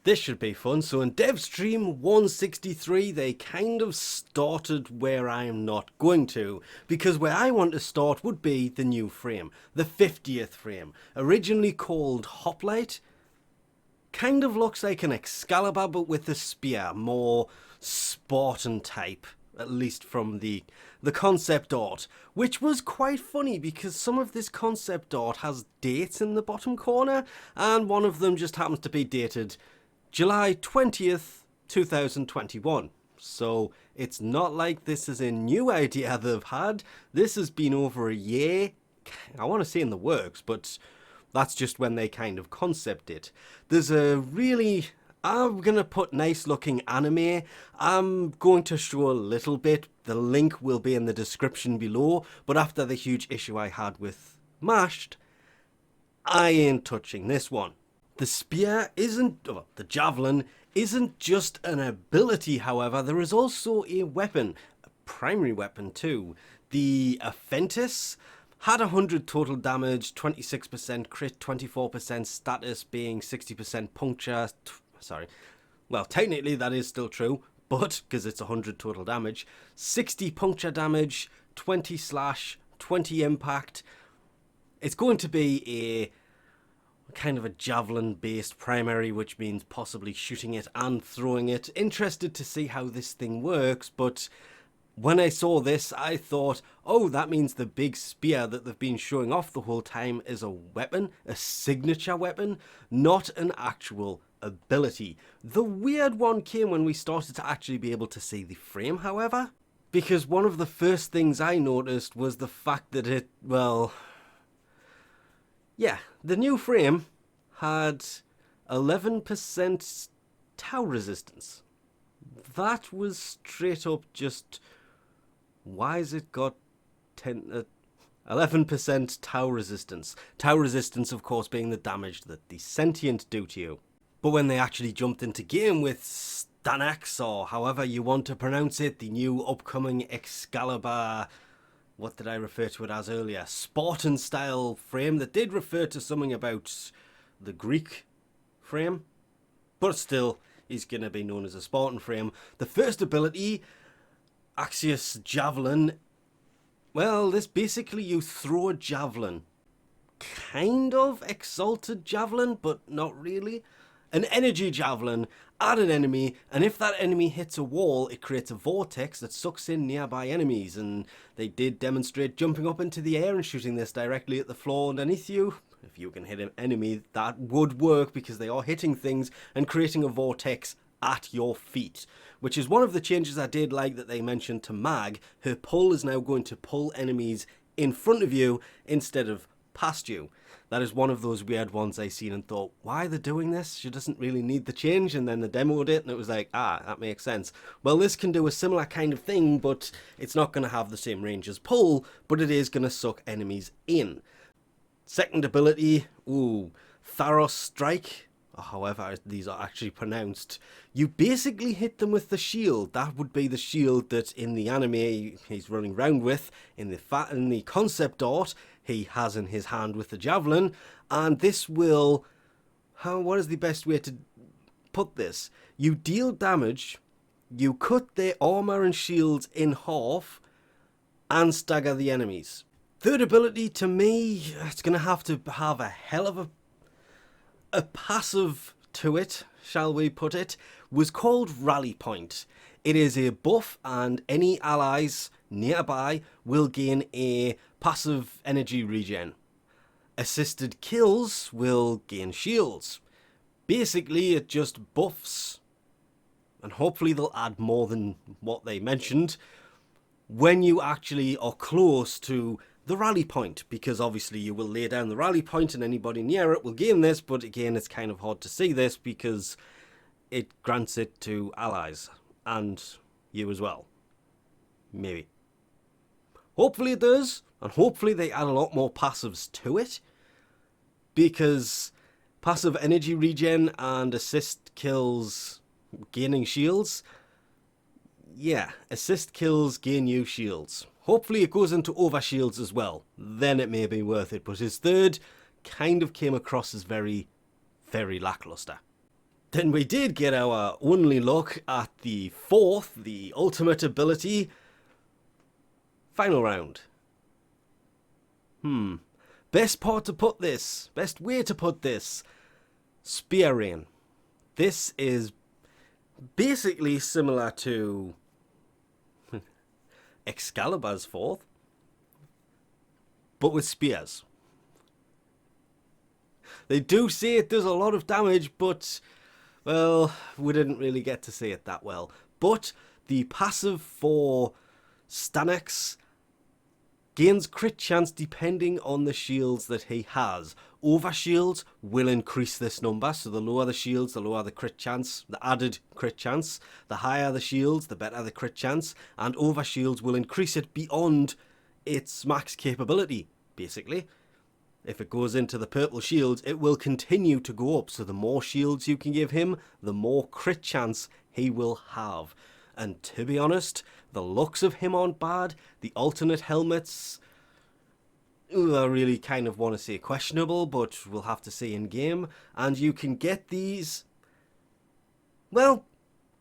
This should be fun. So in devstream 163, they kind of started where I am not going to, because where I want to start would be the new frame, the 50th frame, originally called Hoplite. Kind of looks like an Excalibur, but with a spear, more Spartan type, at least from the concept art, which was quite funny because some of this concept art has dates in the bottom corner, and one of them just happens to be dated July 20th, 2021. So it's not like this is a new idea they've had. This has been over a year. I want to say in the works, but that's just when they kind of concept it. There's a really, I'm going to put nice looking anime. I'm going to show a little bit. The link will be in the description below. But after the huge issue I had with Mashed, I ain't touching this one. The spear isn't, well, the javelin isn't just an ability, however. There is also a weapon, a primary weapon too. The Aphentis had 100 total damage, 26% crit, 24% status, being 60% puncture. Sorry. Well, technically that is still true, but because it's 100 total damage. 60 puncture damage, 20 slash, 20 impact. It's going to be a kind of a javelin based primary, which means possibly shooting it and throwing it. Interested to see how this thing works, but when I saw this I thought, oh, that means the big spear that they've been showing off the whole time is a weapon, a signature weapon, not an actual ability. The weird one came when we started to actually be able to see the frame, however, because one of the first things I noticed was the fact that it, well, yeah, the new frame had 11% tow resistance. That was straight up just, why has it got 11% tow resistance? Tow resistance, of course, being the damage that the sentient do to you. But when they actually jumped into game with Styanax, or however you want to pronounce it, the new upcoming Excalibur, what did I refer to it as earlier? Spartan style frame that did refer to something about the Greek frame, but still is going to be known as a Spartan frame. The first ability, Axios Javelin, well, this basically you throw a javelin. Kind of exalted javelin, but not really. An energy javelin at an enemy, and if that enemy hits a wall, it creates a vortex that sucks in nearby enemies, and they did demonstrate jumping up into the air and shooting this directly at the floor underneath you. If you can hit an enemy, that would work because they are hitting things and creating a vortex at your feet, which is one of the changes I did like that they mentioned to Mag. Her pull is now going to pull enemies in front of you instead of past you. That is one of those weird ones I seen and thought, why are they doing this? She doesn't really need the change. And then they demoed it and it was like, ah, that makes sense. Well, this can do a similar kind of thing, but it's not going to have the same range as pull, but it is going to suck enemies in. Second ability, ooh, Tharos Strike, or however these are actually pronounced. You basically hit them with the shield. That would be the shield that in the anime he's running around with. In the concept art, he has in his hand with the javelin. And this will, what is the best way to put this? You deal damage, you cut their armor and shields in half, and stagger the enemies. Third ability, to me, it's going to have a hell of a passive to it, shall we put it, was called Rally Point. It is a buff and any allies nearby will gain a passive energy regen. Assisted kills will gain shields. Basically, it just buffs, and hopefully they'll add more than what they mentioned, when you actually are close to the rally point, because obviously you will lay down the rally point and anybody near it will gain this, but again it's kind of hard to see this because it grants it to allies and you as well. Maybe. Hopefully it does, and hopefully they add a lot more passives to it, because passive energy regen and assist kills gaining shields, yeah, assist kills gain you shields. Hopefully it goes into overshields as well. Then it may be worth it. But his third kind of came across as very, very lackluster. Then we did get our only look at the fourth, the ultimate ability, final round. Best way to put this, Spear Rain. This is basically similar to Excalibur's fourth, but with spears. They do say it does a lot of damage, but, well, we didn't really get to see it that well. But the passive for Styanax gains crit chance depending on the shields that he has. Over shields will increase this number, so the lower the shields, the lower the crit chance, the added crit chance. The higher the shields, the better the crit chance. And over shields will increase it beyond its max capability, basically. If it goes into the purple shields, it will continue to go up. So the more shields you can give him, the more crit chance he will have. And to be honest, the looks of him aren't bad. The alternate helmets, I really kind of want to say questionable, but we'll have to see in game. And you can get these, well,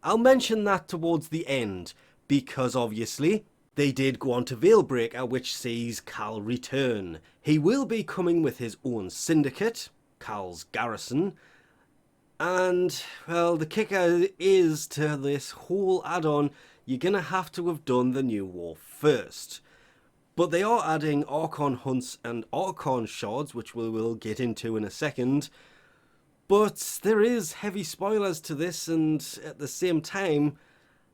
I'll mention that towards the end, because obviously they did go on to VeilBreaker, which sees Cal return. He will be coming with his own syndicate, Cal's Garrison. And, well, the kicker is to this whole add-on, you're going to have to have done the new war first. But they are adding Archon hunts and Archon shards, which we will get into in a second. But there is heavy spoilers to this, and at the same time,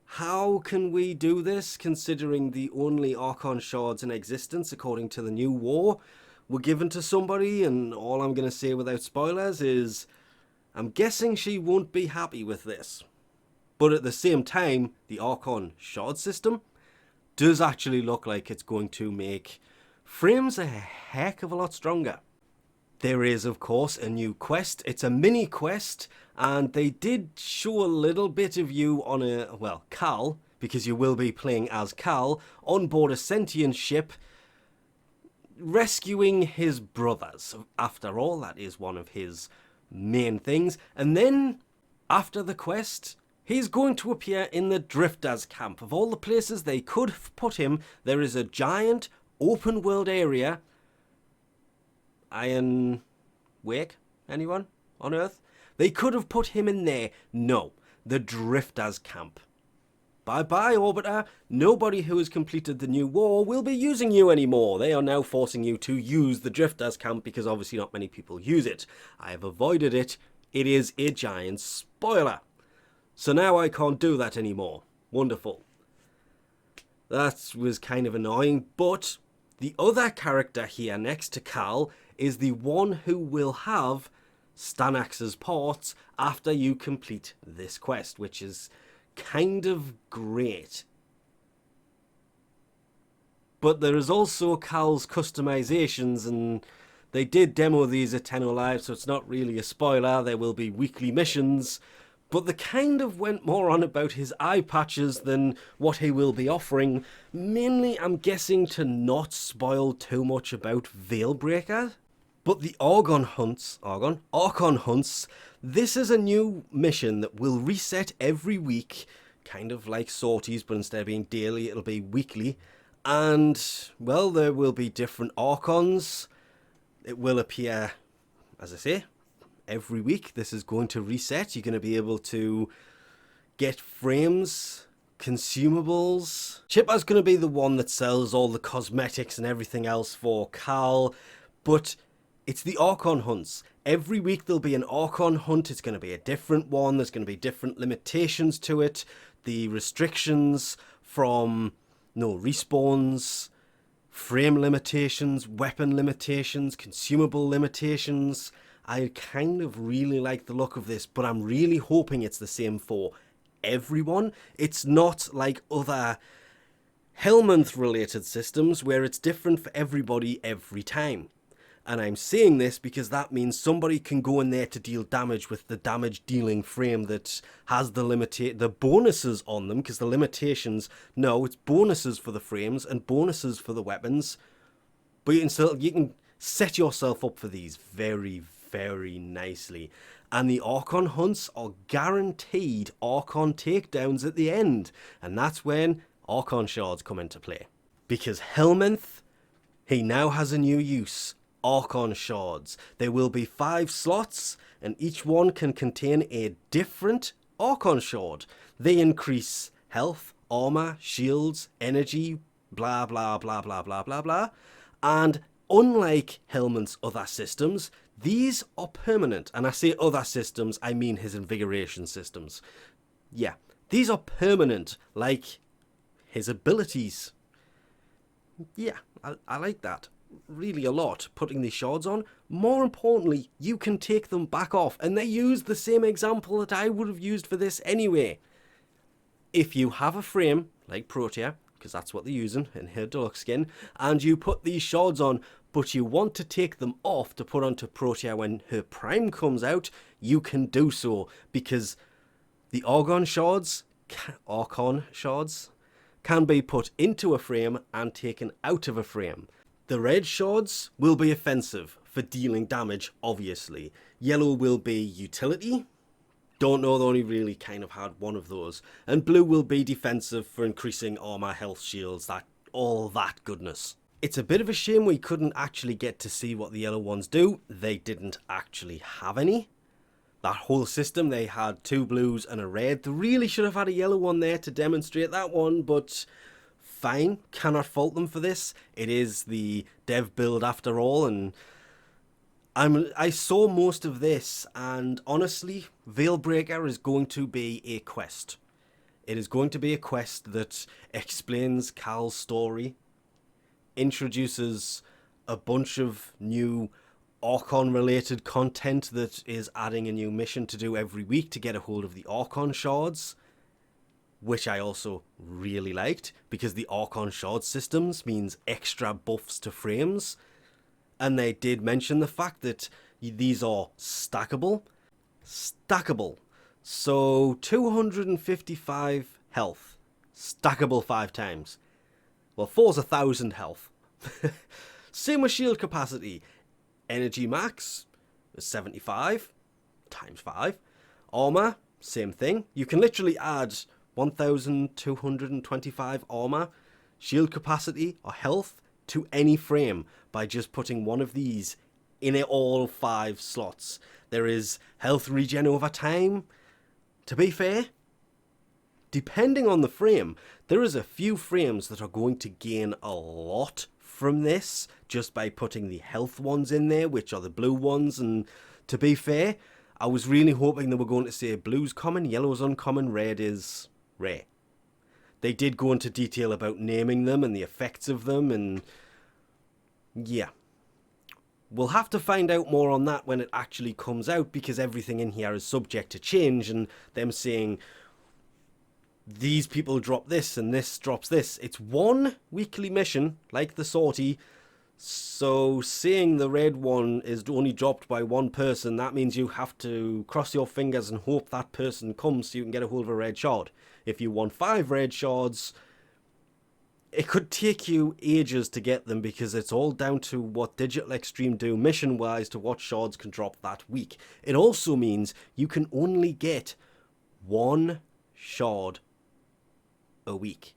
how can we do this, considering the only Archon shards in existence, according to the new war, were given to somebody? And all I'm going to say without spoilers is, I'm guessing she won't be happy with this. But at the same time, the Archon shard system does actually look like it's going to make frames a heck of a lot stronger. There is, of course, a new quest. It's a mini quest, and they did show a little bit of you on Cal, because you will be playing as Cal, on board a sentient ship, rescuing his brothers. After all, that is one of his main things. And then, after the quest, he's going to appear in the Drifters camp. Of all the places they could have put him, there is a giant open world area. Iron Wake? Anyone on Earth? They could have put him in there. No, the Drifters camp. Bye-bye, Orbiter. Nobody who has completed the new war will be using you anymore. They are now forcing you to use the Drifters camp because obviously not many people use it. I have avoided it. It is a giant spoiler. So now I can't do that anymore. Wonderful. That was kind of annoying, but the other character here next to Cal is the one who will have Styanax's parts after you complete this quest, which is kind of great. But there is also Cal's customizations, and they did demo these at 10 Live, so it's not really a spoiler. There will be weekly missions, but they kind of went more on about his eye patches than what he will be offering. Mainly, I'm guessing, to not spoil too much about VeilBreaker. But the Archon hunts, this is a new mission that will reset every week, kind of like sorties, but instead of being daily, it'll be weekly. And, well, there will be different Archons. It will appear, as I say, every week. This is going to reset. You're going to be able to get frames, consumables. Chipper's going to be the one that sells all the cosmetics and everything else for Cal, but it's the Archon hunts. Every week there'll be an Archon hunt. It's going to be a different one. There's going to be different limitations to it. The restrictions from respawns, frame limitations, weapon limitations, consumable limitations. I kind of really like the look of this, but I'm really hoping it's the same for everyone. It's not like other Helmonth related systems where it's different for everybody every time. And I'm saying this because that means somebody can go in there to deal damage with the damage dealing frame that has the bonuses on them, because the limitations, no, it's bonuses for the frames and bonuses for the weapons. But you can set yourself up for these very, very nicely. And the Archon hunts are guaranteed Archon takedowns at the end. And that's when Archon shards come into play. Because Helminth, he now has a new use. Archon shards. There will be 5 slots, and each one can contain a different Archon shard. They increase health, armor, shields, energy, blah blah blah blah blah blah blah. And unlike Helminth's other systems, these are permanent. And I say other systems, I mean his invigoration systems. Yeah, these are permanent, like his abilities. Yeah, I like that really a lot, putting these shards on. More importantly, you can take them back off, and they use the same example that I would have used for this anyway. If you have a frame, like Protea, because that's what they're using in her deluxe skin, and you put these shards on, but you want to take them off to put onto Protea when her prime comes out, you can do so, because the Archon shards can be put into a frame and taken out of a frame. The red shards will be offensive for dealing damage, obviously. Yellow will be utility. Don't know, they only really kind of had one of those. And blue will be defensive for increasing armor, health, shields, all that goodness. It's a bit of a shame we couldn't actually get to see what the yellow ones do. They didn't actually have any. That whole system, they had 2 blues and a red. They really should have had a yellow one there to demonstrate that one, but fine, cannot fault them for this. It is the dev build after all, and I saw most of this, and honestly, VeilBreaker is going to be a quest. It is going to be a quest that explains Cal's story, introduces a bunch of new Archon related content that is adding a new mission to do every week to get a hold of the Archon shards, which I also really liked, because the Archon shard systems means extra buffs to frames. And they did mention the fact that these are stackable. So 255 health, stackable 5 times. Well, 4's 1,000 health. Same with shield capacity. Energy max is 75 times 5. Armor, same thing. You can literally add 1,225 armor, shield capacity, or health to any frame by just putting one of these in all 5 slots. There is health regen over time. To be fair, depending on the frame, there is a few frames that are going to gain a lot from this just by putting the health ones in there, which are the blue ones. And to be fair, I was really hoping they were going to say blue's common, yellow's uncommon, red is rare. They did go into detail about naming them and the effects of them, and yeah, we'll have to find out more on that when it actually comes out, because everything in here is subject to change, and them saying these people drop this and this drops this. It's one weekly mission, like the sortie. So saying the red one is only dropped by one person, that means you have to cross your fingers and hope that person comes so you can get a hold of a red shard. If you want 5 red shards, it could take you ages to get them, because it's all down to what Digital Extreme do mission wise to what shards can drop that week. It also means you can only get 1 shard a week.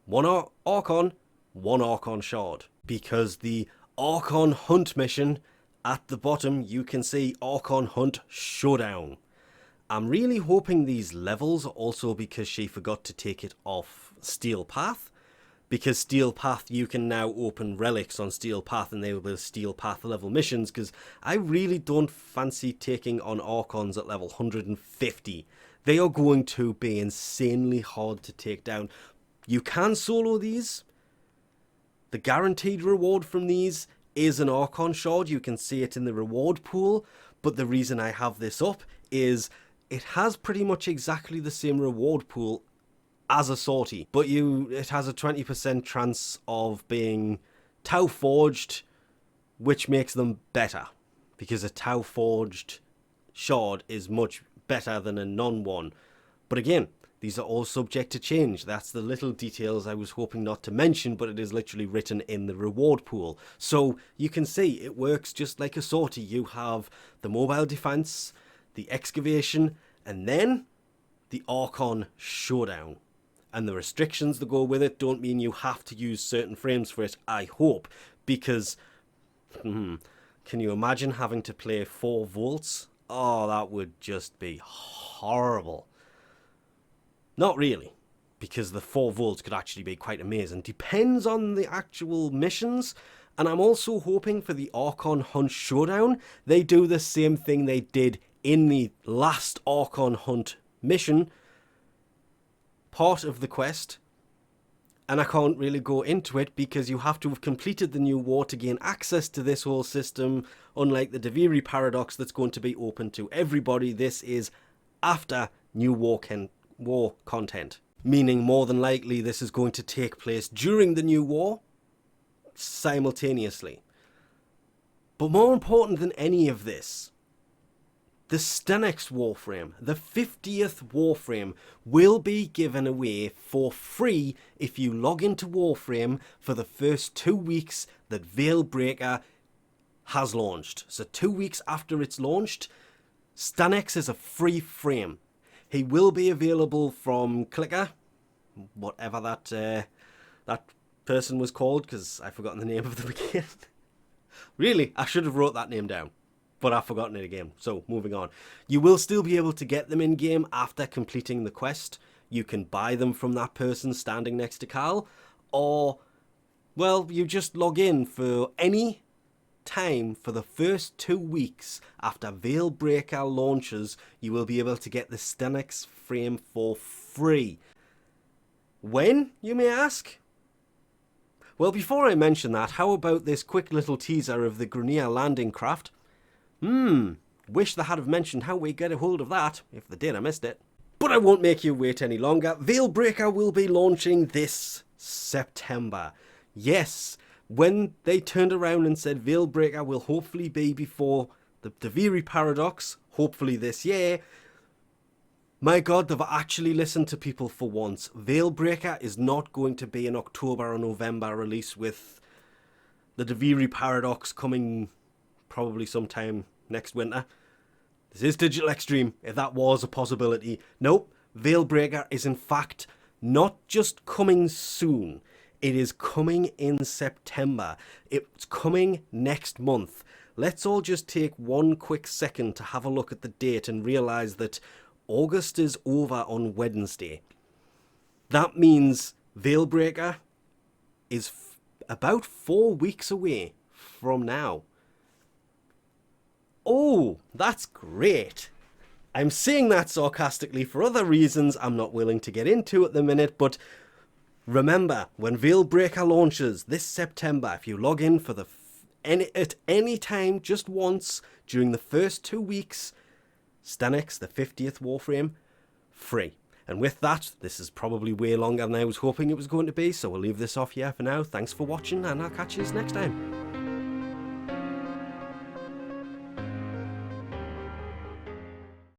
1 Archon, 1 Archon shard. Because the Archon Hunt mission, at the bottom you can see Archon Hunt Showdown. I'm really hoping these levels are also because she forgot to take it off Steel Path. Because Steel Path, you can now open relics on Steel Path, and they will be Steel Path level missions, because I really don't fancy taking on Archons at level 150. They are going to be insanely hard to take down. You can solo these. The guaranteed reward from these is an Archon shard. You can see it in the reward pool, but the reason I have this up is it has pretty much exactly the same reward pool as a sortie, but it has a 20% chance of being Tau Forged, which makes them better, because a Tau Forged shard is much better than a non-one. But again, these are all subject to change. That's the little details I was hoping not to mention, but it is literally written in the reward pool. So you can see it works just like a sortie. You have the mobile defense, the excavation, and then the Archon showdown. And the restrictions that go with it don't mean you have to use certain frames for it, I hope, because can you imagine having to play 4 volts? Oh, that would just be horrible. Not really, because the 4 volts could actually be quite amazing. Depends on the actual missions. And I'm also hoping for the Archon Hunt Showdown, they do the same thing they did in the last Archon Hunt mission, part of the quest. And I can't really go into it because you have to have completed the new war to gain access to this whole system, unlike the Deviri Paradox that's going to be open to everybody. This is after new war content, meaning more than likely this is going to take place during the new war, simultaneously. But more important than any of this, the Styanax Warframe, the 50th Warframe, will be given away for free if you log into Warframe for the first 2 weeks that VeilBreaker has launched. So 2 weeks after it's launched, Styanax is a free frame. He will be available from Clicker, whatever that person was called, because I've forgotten the name of them again. Really, I should have wrote that name down, but I've forgotten it again. So, moving on. You will still be able to get them in-game after completing the quest. You can buy them from that person standing next to Carl, or, well, you just log in for any time for the first 2 weeks after VeilBreaker launches. You will be able to get the Styanax frame for free. When, you may ask? Well, before I mention that, how about this quick little teaser of the Grenier landing craft? Wish they had have mentioned how we get a hold of that. If they did, I missed it. But I won't make you wait any longer. VeilBreaker will be launching this September. Yes, when they turned around and said VeilBreaker will hopefully be before the Deviri Paradox, hopefully this year, my God, they've actually listened to people for once. VeilBreaker is not going to be an October or November release with the Deviri Paradox coming probably sometime next winter. This is Digital Extreme, if that was a possibility. Nope, VeilBreaker is in fact not just coming soon. It is coming in September. It's coming next month. Let's all just take one quick second to have a look at the date and realise that August is over on Wednesday. That means VeilBreaker is about 4 weeks away from now. Oh, that's great. I'm saying that sarcastically for other reasons I'm not willing to get into at the minute, but remember, when VeilBreaker launches this September, if you log in for at any time, just once, during the first 2 weeks, Styanax, the 50th Warframe, free. And with that, this is probably way longer than I was hoping it was going to be, so we'll leave this off here for now. Thanks for watching, and I'll catch you next time.